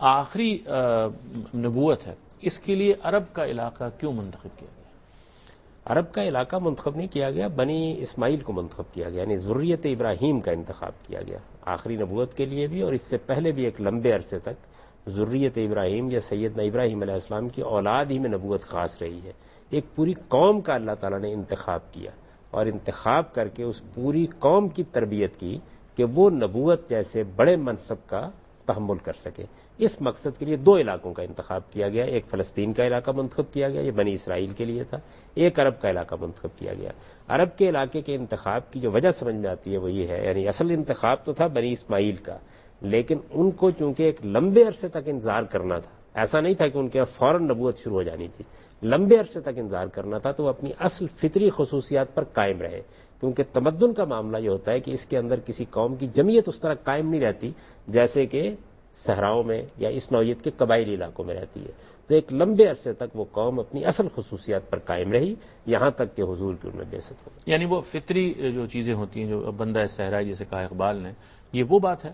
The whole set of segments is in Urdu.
آخری نبوت ہے، اس کے لیے عرب کا علاقہ کیوں منتخب کیا گیا؟ عرب کا علاقہ منتخب نہیں کیا گیا، بنی اسماعیل کو منتخب کیا گیا، یعنی ذریت ابراہیم کا انتخاب کیا گیا آخری نبوت کے لیے بھی، اور اس سے پہلے بھی ایک لمبے عرصے تک ذریت ابراہیم یا سیدنا ابراہیم علیہ السلام کی اولاد ہی میں نبوت خاص رہی ہے۔ ایک پوری قوم کا اللہ تعالیٰ نے انتخاب کیا اور انتخاب کر کے اس پوری قوم کی تربیت کی کہ وہ نبوت جیسے بڑے منصب کا تحمل کر سکے۔ اس مقصد کے لیے دو علاقوں کا انتخاب کیا گیا، ایک فلسطین کا علاقہ منتخب کیا گیا، یہ بنی اسرائیل کے لیے تھا، ایک عرب کا علاقہ منتخب کیا گیا۔ عرب کے علاقے کے انتخاب کی جو وجہ سمجھ میں آتی ہے وہ یہ ہے، یعنی اصل انتخاب تو تھا بنی اسماعیل کا، لیکن ان کو چونکہ ایک لمبے عرصے تک انتظار کرنا تھا، ایسا نہیں تھا کہ ان کے فوراً نبوت شروع ہو جانی تھی، لمبے عرصے تک انتظار کرنا تھا، تو وہ اپنی اصل فطری خصوصیات پر قائم رہے، کیونکہ تمدن کا معاملہ یہ ہوتا ہے کہ اس کے اندر کسی قوم کی جمعیت اس طرح قائم نہیں رہتی جیسے کہ صحراؤں میں یا اس نوعیت کے قبائلی علاقوں میں رہتی ہے۔ تو ایک لمبے عرصے تک وہ قوم اپنی اصل خصوصیات پر قائم رہی، یہاں تک کہ حضور کی ان میں بعثت ہو۔ یعنی وہ فطری جو چیزیں ہوتی ہیں، جو بندہ صحرائی جیسے کہا اقبال نے، یہ وہ بات ہے؟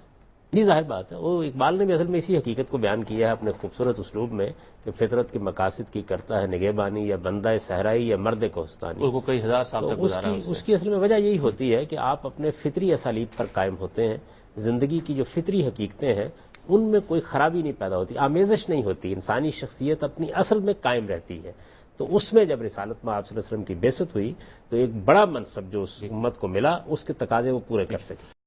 جی ظاہر بات ہے، وہ اقبال نے بھی اصل میں اسی حقیقت کو بیان کیا ہے اپنے خوبصورت اسلوب میں کہ فطرت کے مقاصد کی کرتا ہے نگہبانی، یا بندہ صحرائی یا مرد کوہستانی۔ اس کو کئی ہزار سال تک گزارا اس کی اصل میں وجہ یہی ہوتی ہے کہ آپ اپنے فطری اسالیب پر قائم ہوتے ہیں، زندگی کی جو فطری حقیقتیں ہیں ان میں کوئی خرابی نہیں پیدا ہوتی، آمیزش نہیں ہوتی، انسانی شخصیت اپنی اصل میں قائم رہتی ہے۔ تو اس میں جب رسالت میں آپ صلی اللہ علیہ وسلم کی بعثت ہوئی تو ایک بڑا منصب جو اس امت کو ملا، اس کے تقاضے وہ پورے کر سکے۔